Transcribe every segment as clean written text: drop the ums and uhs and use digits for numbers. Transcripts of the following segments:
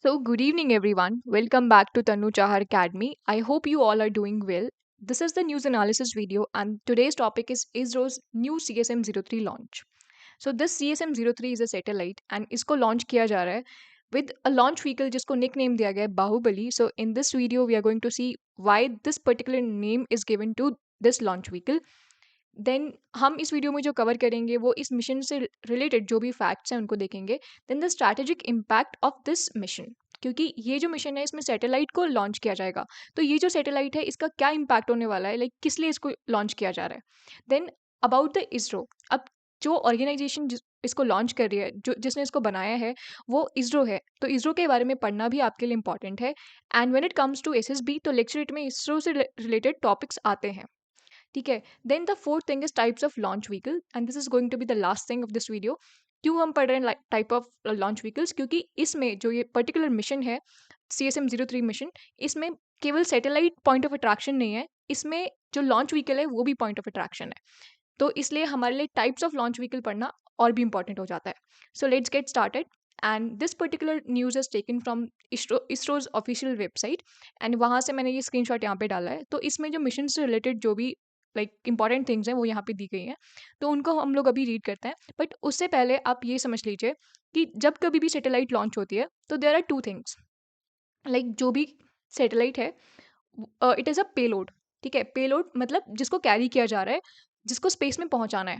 So, good evening, everyone. Welcome back to Tanu Chahar Academy. I hope you all are doing well. This is the news analysis video, and today's topic is ISRO's new CSM 03 launch. So, this CSM 03 is a satellite, and इसको launch किया जा रहा है with a launch vehicle जिसको nickname दिया गया है Bahubali. So, in this video, we are going to see why this particular name is given to this launch vehicle. Then हम इस वीडियो में जो कवर करेंगे वो इस मिशन से रिलेटेड जो भी फैक्ट्स हैं उनको देखेंगे. Then the strategic impact of this mission, क्योंकि ये जो मिशन है इसमें सैटेलाइट को लॉन्च किया जाएगा. तो ये जो सैटेलाइट है इसका क्या इम्पैक्ट होने वाला है, लाइक किस लिए इसको लॉन्च किया जा रहा है. Then about the ISRO. अब जो ऑर्गेनाइजेशन इसको लॉन्च कर रही है, जो जिसने इसको बनाया है वो इसरो है. तो इसरो के बारे में पढ़ना भी आपके लिए इंपॉर्टेंट है. And when it comes to SSB तो लेक्चर में इसरो से रिलेटेड टॉपिक्स आते हैं. ठीक है. Then the fourth thing is types of launch vehicle, and this is going to be the last thing of this video. क्यों हम पढ़ रहे हैं टाइप ऑफ लॉन्च व्हीकल्स, क्योंकि इसमें जो ये पर्टिकुलर मिशन है CSM-03 मिशन, इसमें केवल सैटेलाइट पॉइंट ऑफ अट्रैक्शन नहीं है, इसमें जो लॉन्च व्हीकल है वो भी पॉइंट ऑफ अट्रैक्शन है. तो इसलिए हमारे लिए टाइप्स ऑफ लॉन्च व्हीकल पढ़ना और भी इंपॉर्टेंट हो जाता है. So let's get started. And this particular news is taken from ISRO's official website, and वहाँ से मैंने ये स्क्रीनशॉट यहाँ पे डाला है. तो इसमें जो मिशन से रिलेटेड जो भी लाइक इंपॉर्टेंट थिंग्स हैं वो यहाँ पे दी गई हैं, तो उनको हम लोग अभी रीड करते हैं. बट उससे पहले आप ये समझ लीजिए कि जब कभी भी सैटेलाइट लॉन्च होती है तो there are two things. Like जो भी सैटेलाइट है इट इज़ अ पेलोड. ठीक है. पेलोड मतलब जिसको कैरी किया जा रहा है, जिसको स्पेस में पहुंचाना है.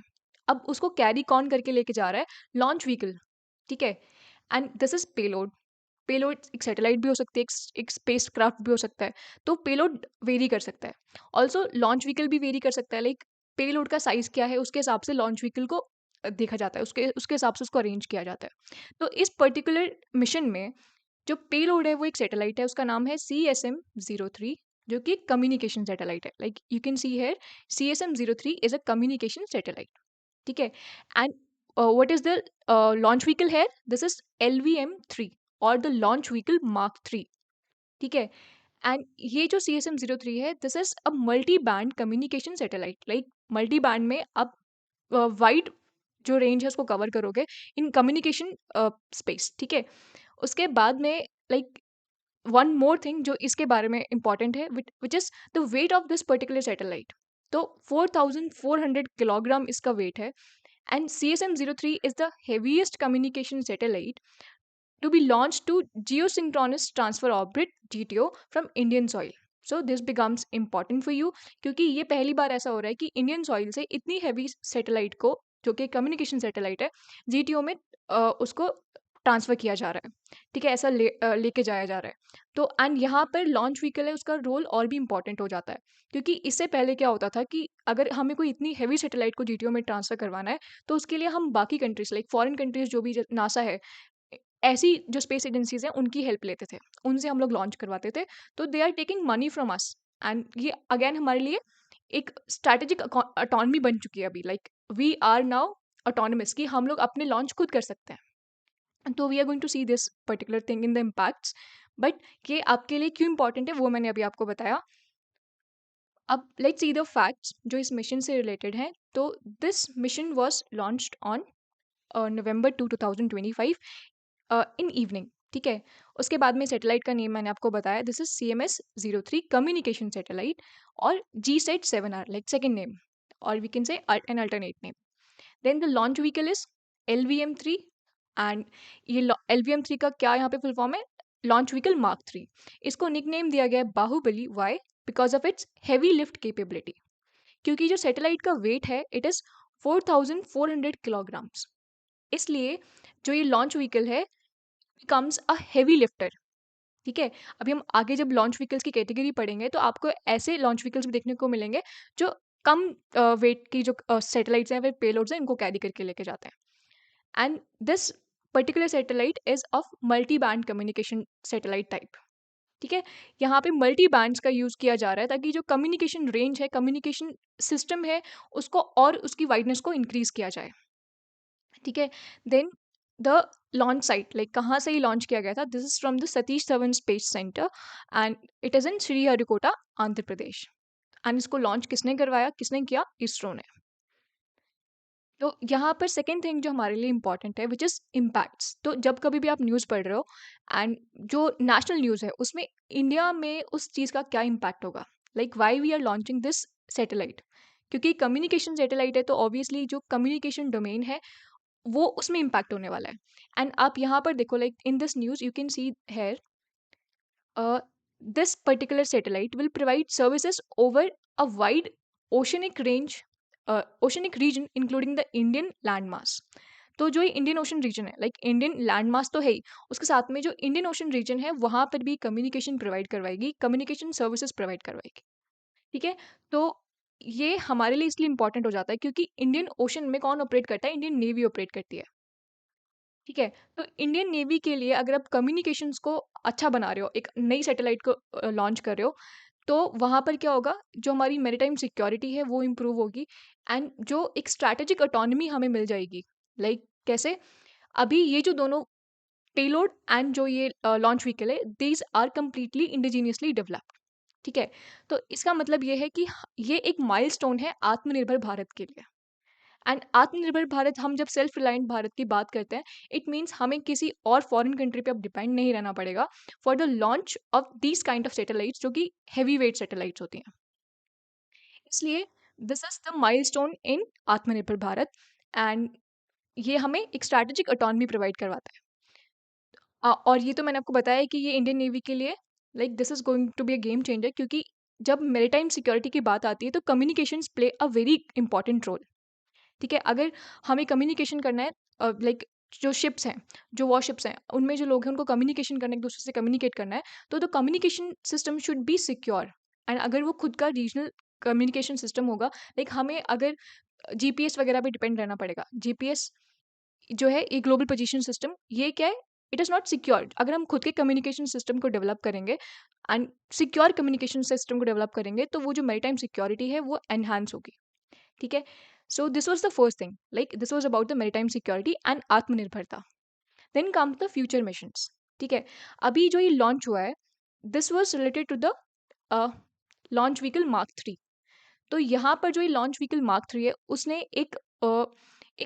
अब उसको कैरी कौन करके लेके जा रहा है? Launch vehicle. ठीक है. And this is payload. Payload एक सैटेलाइट भी हो सकती है, एक स्पेस क्राफ्ट भी हो सकता है. तो पेलोड वेरी कर सकता है. ऑल्सो लॉन्च व्हीकल भी वेरी कर सकता है. लाइक पेलोड का साइज क्या है उसके हिसाब से लॉन्च व्हीकल को देखा जाता है, उसके उसके हिसाब से उसको अरेंज किया जाता है. तो इस पर्टिकुलर मिशन में जो पेलोड है वो एक सैटेलाइट है, उसका नाम है CSM-03, जो कि कम्युनिकेशन सैटेलाइट है. Like you can see here CSM-03 is a communication satellite. ठीक है. And what is the launch vehicle है? दिस इज LVM-3 और द लॉन्च व्हीकल मार्क 3. ठीक है. एंड ये जो CSM-03 है this is a multi band communication satellite. Like multi band में आप वाइड जो रेंज है उसको कवर करोगे इन कम्युनिकेशन स्पेस. ठीक है. उसके बाद में लाइक वन मोर थिंग जो इसके बारे में इंपॉर्टेंट है, विच is the weight of this particular satellite. तो 4400 किलोग्राम इसका वेट है. And CSM-03 is the heaviest communication satellite to be launched to geosynchronous transfer orbit GTO from Indian soil. So this becomes important for you, क्योंकि ये पहली बार ऐसा हो रहा है कि इंडियन सॉइल से इतनी हैवी सैटेलाइट को, जो कि कम्युनिकेशन सैटेलाइट है, GTO में उसको ट्रांसफ़र किया जा रहा है. ठीक है. ऐसा लेके जाया जा रहा है. तो एंड यहाँ पर लॉन्च व्हीकल है, उसका रोल और भी इंपॉर्टेंट हो जाता है, क्योंकि इससे पहले क्या होता था कि अगर हमें कोई इतनी हैवी सैटेलाइट को GTO में ट्रांसफ़र करवाना है तो उसके लिए हम बाकी कंट्रीज लाइक फॉरेन कंट्रीज जो भी नासा है, ऐसी जो स्पेस एजेंसीज हैं उनकी हेल्प लेते थे, उनसे हम लोग लॉन्च करवाते थे. तो they are taking money from us, and ये अगेन हमारे लिए एक स्ट्रैटेजिक अटॉनमी बन चुकी है अभी. Like we are now autonomous, कि हम लोग अपने लॉन्च खुद कर सकते हैं. तो we are going to see this particular thing in the impacts. But ये आपके लिए क्यों इंपॉर्टेंट है वो मैंने अभी आपको बताया. अब लेट्स सी द फैक्ट्स जो इस मिशन से रिलेटेड हैं. तो this mission was launched on November 2 2025 in evening. ठीक है. उसके बाद में सैटेलाइट का नेम मैंने आपको बताया, this is CMS-03 communication satellite, और GSAT-7R लाइक सेकेंड नेम, और we can say an alternate name. Then the launch vehicle is LVM-3. And ये LVM-3 का क्या यहाँ पे फुल फॉर्म है? Launch vehicle mark 3. इसको निक नेम दिया गया है Baahubali. Why? Because of its heavy lift capability. क्योंकि जो सैटेलाइट का वेट है इट इज 4400 किलोग्राम्स. इसलिए जो ये लॉन्च व्हीकल है बिकम्स अ हेवी लिफ्टर. ठीक है. अभी हम आगे जब लॉन्च व्हीकल्स की कैटेगरी पढ़ेंगे तो आपको ऐसे लॉन्च व्हीकल्स भी देखने को मिलेंगे जो कम वेट की जो सैटेलाइट्स हैं, वे पेलोड्स हैं, इनको कैरी करके लेके जाते हैं. And this particular satellite is of multi band communication satellite type. ठीक है. यहाँ पे मल्टी बैंड्स का यूज़ किया जा रहा है ताकि जो कम्युनिकेशन रेंज है, कम्युनिकेशन सिस्टम है, उसको और उसकी वाइडनेस को इंक्रीज किया जाए. ठीक है. Then the launch site, like कहाँ से ही लॉन्च किया गया था, this is from the Satish Dhawan space centre, and it is in Sriharikota, Andhra Pradesh. And इसको लॉन्च किसने करवाया, किसने किया? इसरो ने. तो यहाँ पर सेकंड थिंग जो हमारे लिए इम्पोर्टेंट है विच इज़ इम्पैक्ट्स। तो जब कभी भी आप न्यूज़ पढ़ रहे हो एंड जो नेशनल न्यूज़ है उसमें इंडिया में उस चीज़ का क्या इम्पैक्ट होगा, like why we are launching this satellite. क्योंकि कम्युनिकेशन सैटेलाइट है तो ऑब्वियसली जो कम्युनिकेशन डोमेन है वो उसमें इम्पैक्ट होने वाला है। एंड आप यहाँ पर देखो, like in this news you can see here, this particular satellite will provide services over a wide oceanic range, oceanic region including the Indian landmass। तो जो ये इंडियन ओशन रीजन है, लाइक इंडियन लैंड मास तो है ही, उसके साथ में जो इंडियन ओशन रीजन है वहां पर भी कम्युनिकेशन प्रोवाइड करवाएगी, कम्युनिकेशन सर्विसेज प्रोवाइड करवाएगी। ठीक है। तो ये हमारे लिए इसलिए इंपॉर्टेंट हो जाता है क्योंकि इंडियन ओशन में कौन ऑपरेट करता है, इंडियन नेवी ऑपरेट करती है। ठीक है। तो इंडियन नेवी के लिए अगर आप कम्युनिकेशंस को अच्छा बना रहे हो, एक नई सैटेलाइट को लॉन्च कर रहे हो, तो वहाँ पर क्या होगा, जो हमारी मैरीटाइम सिक्योरिटी है वो इम्प्रूव होगी। एंड जो एक स्ट्रैटेजिक ऑटोनॉमी हमें मिल जाएगी। लाइक कैसे, अभी ये जो दोनों पेलोड एंड जो ये लॉन्च व्हीकल है, these are completely indigenously developed. ठीक है। तो इसका मतलब ये है कि ये एक माइलस्टोन है आत्मनिर्भर भारत के लिए। एंड आत्मनिर्भर भारत, हम जब सेल्फ रिलायंट भारत की बात करते हैं, इट मीन्स हमें किसी और फॉरेन कंट्री पे अब डिपेंड नहीं रहना पड़ेगा for the launch of these kind of satellites जो कि हैवी वेट सैटेलाइट्स होती हैं। इसलिए this is the milestone in आत्मनिर्भर भारत। एंड ये हमें एक स्ट्रैटेजिक ऑटोनॉमी प्रोवाइड करवाता है। और ये तो मैंने आपको बताया है कि ये इंडियन नेवी के लिए, like this is going to be a game changer, क्योंकि जब मेरीटाइम सिक्योरिटी की बात आती है तो communications play a very important role. ठीक है। अगर हमें कम्युनिकेशन करना है, लाइक जो शिप्स हैं, जो वॉरशिप्स हैं, उनमें जो लोग हैं उनको कम्युनिकेशन करना है, एक दूसरे से कम्युनिकेट करना है, तो the communication system should be secure. And अगर वो खुद का रीजनल कम्युनिकेशन सिस्टम होगा, लाइक हमें अगर जीपीएस वगैरह पे डिपेंड रहना पड़ेगा। जीपीएस जो है ये ग्लोबल पोजीशन सिस्टम, ये क्या है, इट इज़ नॉट सिक्योर। अगर हम खुद के कम्युनिकेशन सिस्टम को डेवलप करेंगे एंड सिक्योर कम्युनिकेशन सिस्टम को डेवलप करेंगे, तो वो जो मैरीटाइम सिक्योरिटी है वो एनहांस होगी। ठीक है। So this was the first thing, like this was about the maritime security and आत्मनिर्भरता। Then come the future missions. ठीक है। अभी जो ये लॉन्च हुआ है, this was related to the launch vehicle mark 3। तो यहाँ पर जो ये लॉन्च व्हीकल मार्क 3 है, उसने एक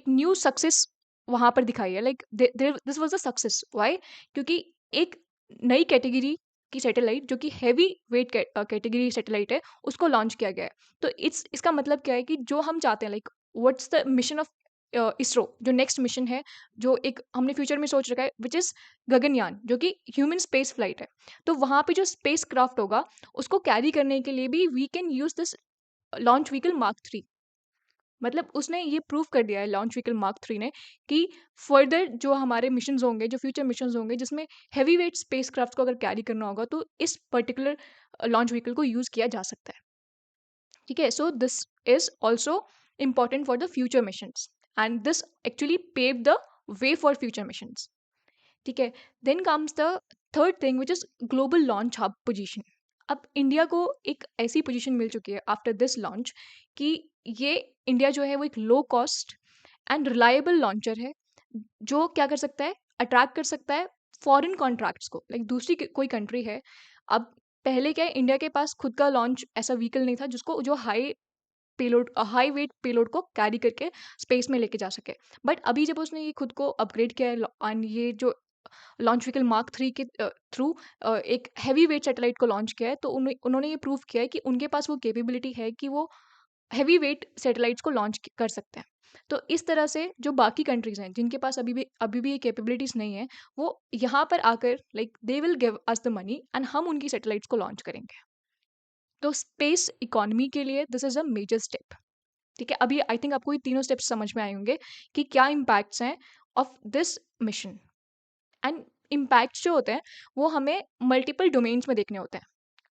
न्यू सक्सेस वहाँ पर दिखाई है। Like this was a success, why? क्योंकि एक नई कैटेगरी की सैटेलाइट जो कि हैवी वेट कैटेगरी सैटेलाइट है, उसको लॉन्च किया गया है। तो इसका मतलब क्या है कि जो हम चाहते हैं, like what's the mission of ISRO, जो नेक्स्ट मिशन है, जो एक हमने फ्यूचर में सोच रखा है, विच इज़ गगनयान, जो कि ह्यूमन स्पेस फ्लाइट है। तो वहाँ पे जो स्पेस क्राफ्ट होगा, उसको कैरी करने के लिए भी we can use this launch vehicle mark 3। मतलब उसने ये प्रूव कर दिया है लॉन्च व्हीकल मार्क 3 ने कि फर्दर जो हमारे मिशंस होंगे, जो फ्यूचर मिशंस होंगे जिसमें हेवी वेट स्पेसक्राफ्ट को अगर कैरी करना होगा, तो इस पर्टिकुलर लॉन्च व्हीकल को यूज़ किया जा सकता है। ठीक है। So this is also important for the future missions and this actually pave the way for future missions. ठीक है। Then comes the third thing which is global launch hub position. अब इंडिया को एक ऐसी पोजीशन मिल चुकी है after this launch कि ये इंडिया जो है वो एक low cost and reliable launcher है, जो क्या कर सकता है, अट्रैक्ट कर सकता है फॉरेन कॉन्ट्रैक्ट्स को। लाइक दूसरी कोई कंट्री है, अब पहले क्या है, इंडिया के पास खुद का लॉन्च ऐसा व्हीकल नहीं था जिसको जो हाई वेट पेलोड को कैरी करके स्पेस में लेके जा सके। बट अभी जब उसने ये खुद को अपग्रेड किया है एंड ये जो लॉन्च व्हीकल मार्क 3 के थ्रू एक हेवी वेट सैटेलाइट को लॉन्च किया है, तो उन्होंने ये प्रूव किया है कि उनके पास वो कैपेबिलिटी है कि वो हेवी वेट सैटेलाइट्स को लॉन्च कर सकते हैं। तो इस तरह से जो बाकी कंट्रीज हैं जिनके पास अभी भी ये कैपेबिलिटीज नहीं है, वो यहाँ पर आकर like they will give us the money and हम उनकी सैटेलाइट्स को लॉन्च करेंगे। तो स्पेस इकोनॉमी के लिए this is a major step. ठीक है। अभी आई थिंक आपको ये तीनों स्टेप्स समझ में आए होंगे कि क्या इम्पैक्ट्स हैं of this mission. And impacts जो होते हैं वो हमें मल्टीपल डोमेन्स में देखने होते हैं।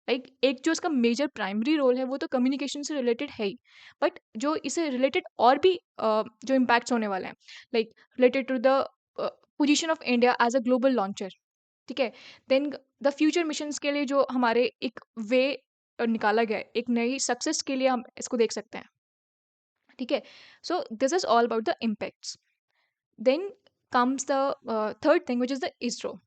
लाइक एक जो इसका मेजर प्राइमरी रोल है वो तो कम्युनिकेशन से रिलेटेड है ही, बट जो इसे रिलेटेड और भी जो इम्पैक्ट्स होने वाले हैं, like related to the position of India as a global launcher. ठीक है। देन द फ्यूचर मिशंस के लिए जो हमारे एक वे निकाला गया है, एक नई सक्सेस के लिए हम इसको देख सकते हैं। ठीक है। So this is all about the impacts. Then comes the third thing which is the ISRO.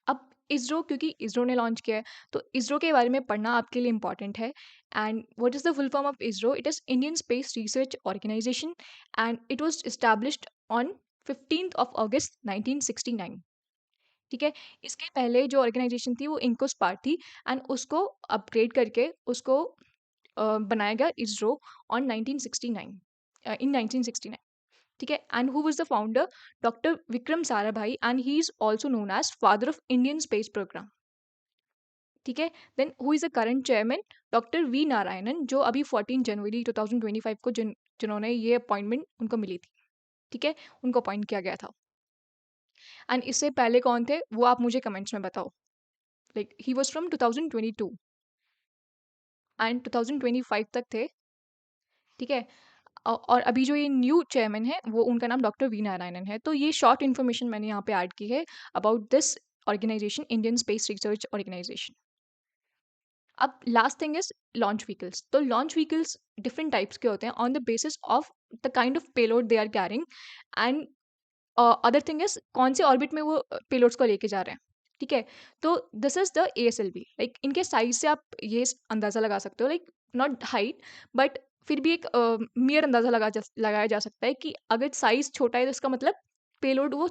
अब इसरो, क्योंकि इसरो ने लॉन्च किया है, तो इसरो के बारे में पढ़ना आपके लिए इंपॉर्टेंट है। And what is the full form of ISRO? It is Indian Space Research Organisation and it was established on 15 August 1969। ठीक है। इसके पहले जो ऑर्गेनाइजेशन थी वो इनकोस्पार्ट थी एंड उसको अपग्रेड करके उसको बनाया गया इसरो ऑन 1969, इन 1969। ठीक है। And who was the founder? Doctor Vikram Sarabhai, and he is also known as father of Indian space programme. ठीक है। Then who is the current chairman? Doctor V Narayanan, जो अभी 14 जनवरी 2025 को जिन्होंने ये अपॉइंटमेंट उनको मिली थी। ठीक है। उनको अपॉइंट किया गया था। एंड इससे पहले कौन थे वो आप मुझे कमेंट्स में बताओ। Like he was from 2022 and 2025 तक थे। ठीक है। और अभी जो ये न्यू चेयरमैन है वो उनका नाम डॉक्टर वी नारायणन है। तो ये शॉर्ट इन्फॉर्मेशन मैंने यहाँ पे ऐड की है about this organisation, Indian Space Research Organisation. अब last thing is launch vehicles. तो लॉन्च व्हीकल्स डिफरेंट टाइप्स के होते हैं on the basis of the kind of payload they are carrying. And other thing is कौन से orbit में वो payloads को लेके जा रहे हैं। ठीक है। तो this is the ASLV। Like इनके साइज से आप ये अंदाजा लगा सकते हो, लाइक नॉट हाइट बट फिर भी एक मियर अंदाजा लगाया जा सकता है कि अगर साइज छोटा है तो इसका मतलब पेलोड वो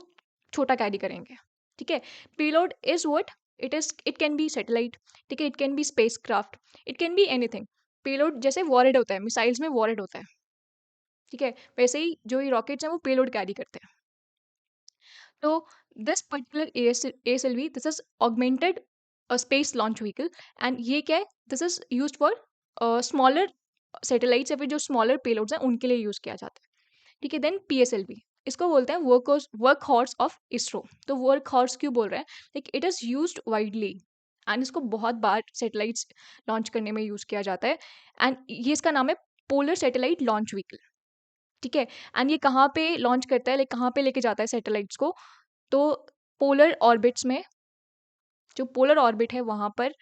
छोटा कैरी करेंगे। ठीक है। Payload is what it can be satellite. ठीक है। It can be space craft, it can be anything. Payload जैसे वॉरहेड होता है, मिसाइल्स में वॉरहेड होता है। ठीक है। वैसे ही जो ये रॉकेट्स हैं वो पेलोड कैरी करते हैं। So this particular ASLV, this is augmented space launch vehicle, and ये क्या है? This is used for smaller satellites या फिर जो smaller payloads हैं उनके लिए यूज किया जाता है। ठीक है। देन PSLV, इसको बोलते हैं वर्क हॉर्स ऑफ इसरो। तो वर्क हॉर्स क्यों बोल रहे हैं? Like it is used widely and इसको बहुत बार सैटेलाइट्स लॉन्च करने में यूज किया जाता है। एंड ये इसका नाम है पोलर सैटेलाइट लॉन्च व्हीकल। ठीक है। एंड ये कहाँ पे लॉन्च करता है, लाइक कहाँ पे लेके जाता है सैटेलाइट्स को? तो पोलर ऑर्बिट्स में, जो पोलर ऑर्बिट है वहाँ पर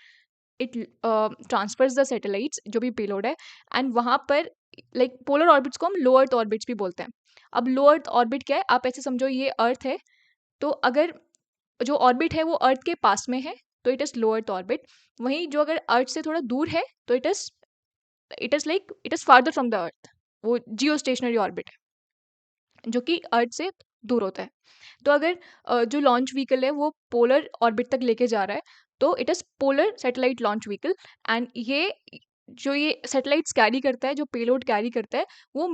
इट ट्रांसफर्स द सैटेलाइट्स, जो भी पेलोड है। एंड वहाँ पर लाइक पोलर ऑर्बिट्स को हम लो अर्थ ऑर्बिट्स भी बोलते हैं। अब लो अर्थ ऑर्बिट क्या है? आप ऐसे समझो ये अर्थ है, तो अगर जो ऑर्बिट है वो अर्थ के पास में है तो it is low earth orbit. वहीं जो अगर अर्थ से थोड़ा दूर है तो it is farther from the अर्थ, वो जियो स्टेशनरी ऑर्बिट है जो कि अर्थ से दूर होता है। तो अगर जो लॉन्च व्हीकल है वो पोलर ऑर्बिट तक लेके जा रहा है तो it is polar satellite launch vehicle. And ये जो ये सैटेलाइट्स कैरी करता है, जो पेलोड कैरी करता है, वो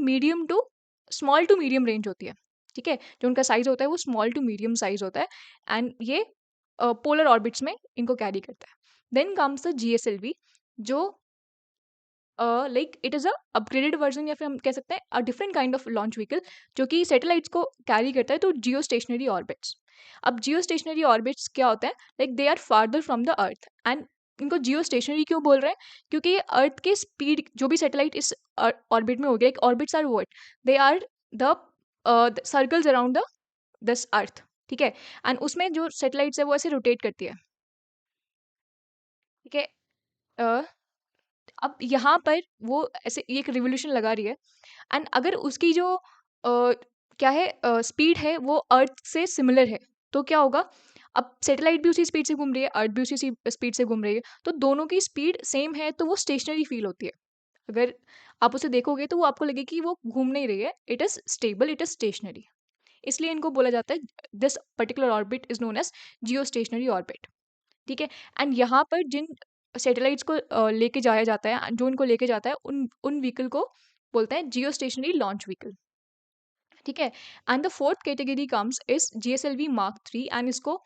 स्मॉल टू मीडियम रेंज होती है। ठीक है। जो उनका साइज होता है वो स्मॉल टू मीडियम साइज होता है एंड ये पोलर ऑर्बिट्स में इनको कैरी करता है। देन कम्स द GSLV, जो like it is a upgraded version या फिर हम कह सकते हैं a different kind of launch vehicle जो कि सैटेलाइट्स को कैरी करता है। तो जियो स्टेशनरी ऑर्बिट्स। अब जियो स्टेशनरी ऑर्बिट्स क्या होता है? Like they are farther from the earth. And इनको जियो स्टेशनरी क्यों बोल रहे हैं? क्योंकि ये अर्थ के स्पीड, जो भी सैटेलाइट इस ऑर्बिट में हो गया, orbits are what, they are the circles around the this earth. ठीक है। एंड उसमें जो सैटेलाइट्स है वो ऐसे रोटेट करती है। ठीक है। अ, अब यहाँ पर वो ऐसे एक रिवोल्यूशन लगा रही है एंड अगर उसकी जो क्या है स्पीड है वो अर्थ से सिमिलर है तो क्या होगा? अब सैटेलाइट भी उसी स्पीड से घूम रही है, अर्थ भी उसी स्पीड से घूम रही है, तो दोनों की स्पीड सेम है तो वो स्टेशनरी फील होती है। अगर आप उसे देखोगे तो वो आपको लगे कि वो घूम नहीं रही है, it is stable, it is stationary. इसलिए इनको बोला जाता है, this particular orbit is known as geostationary orbit. ठीक है। एंड यहाँ पर जिन सैटेलाइट्स को लेके जाया जाता है, जो उनको लेके जाता है, उन उन व्हीकल को बोलते हैं जियो स्टेशनरी लॉन्च व्हीकल। ठीक है। And the fourth category comes is GSLV Mark 3 and इसको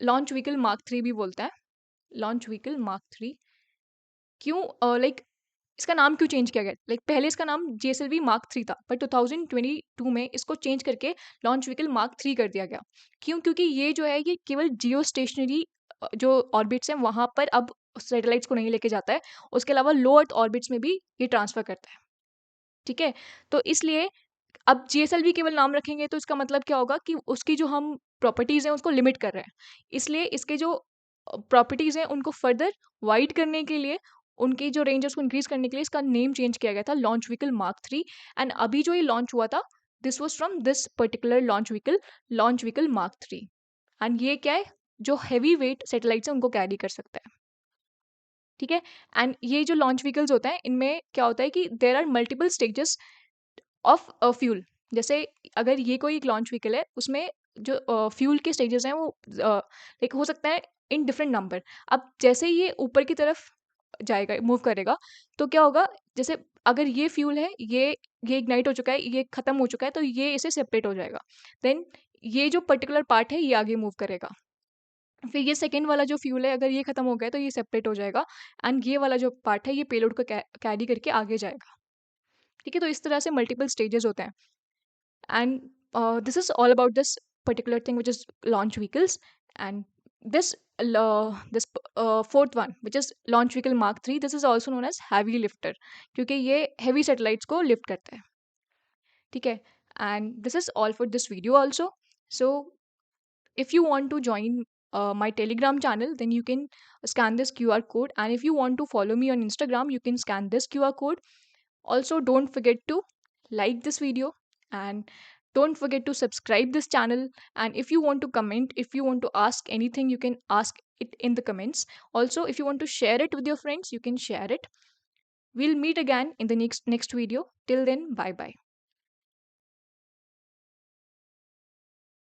लॉन्च व्हीकल मार्क 3 भी बोलता है। लॉन्च व्हीकल मार्क 3 क्यों लाइक इसका नाम क्यों चेंज किया गया? लाइक पहले इसका नाम GSLV Mark 3 था पर 2022 में इसको चेंज करके लॉन्च व्हीकल मार्क 3 कर दिया गया। क्यों? क्योंकि ये जो है ये केवल जियो स्टेशनरी जो ऑर्बिट्स हैं वहाँ पर अब सैटेलाइट्स को नहीं लेके जाता है, उसके अलावा लो अर्थ ऑर्बिट्स में भी ये ट्रांसफर करता है। ठीक है। तो इसलिए अब GSLV केवल नाम रखेंगे तो इसका मतलब क्या होगा कि उसकी जो हम प्रॉपर्टीज़ हैं उसको लिमिट कर रहे हैं। इसलिए इसके जो प्रॉपर्टीज़ हैं उनको फर्दर वाइड करने के लिए, उनकी जो रेंज है उसको इंक्रीज़ करने के लिए इसका नेम चेंज किया गया था लॉन्च व्हीकल मार्क 3। एंड अभी जो ये लॉन्च हुआ था this was from this particular launch vehicle mark 3। And ये क्या है? जो हैवी वेट सैटेलाइट्स हैं उनको कैरी कर सकता है। ठीक है। एंड ये जो लॉन्च व्हीकल्स होते हैं इनमें क्या होता है कि there are multiple stages of fuel. जैसे अगर ये कोई एक लॉन्च व्हीकल है उसमें जो फ्यूल के स्टेजेस हैं वो लाइक हो सकता है इन डिफरेंट नंबर। अब जैसे ये ऊपर की तरफ जाएगा, मूव करेगा, तो क्या होगा, जैसे अगर ये फ्यूल है, ये इग्नाइट हो चुका है, ये खत्म हो चुका है, तो ये इसे सेपरेट हो जाएगा। देन ये जो पर्टिकुलर पार्ट है ये आगे मूव करेगा। फिर ये सेकंड वाला जो फ्यूल है, अगर ये खत्म हो गया तो ये सेपरेट हो जाएगा। एंड ये वाला जो पार्ट है ये पेलोड को कैरी करके आगे जाएगा। ठीक है, तो इस तरह से मल्टीपल स्टेजेस होते हैं। And this is all about this particular thing, which is launch vehicles. And this fourth one, which is launch vehicle Mark 3, this is also known as heavy lifter, क्योंकि ये heavy satellites को lift करता है। ठीक है। And this is all for this video also. So if you want to join my Telegram channel, then you can scan this QR code. And if you want to follow me on Instagram, you can scan this QR code. Also, don't forget to like this video, and don't forget to subscribe this channel. And if you want to comment, if you want to ask anything, you can ask it in the comments. Also, if you want to share it with your friends, you can share it. We'll meet again in the next video. Till then, bye bye.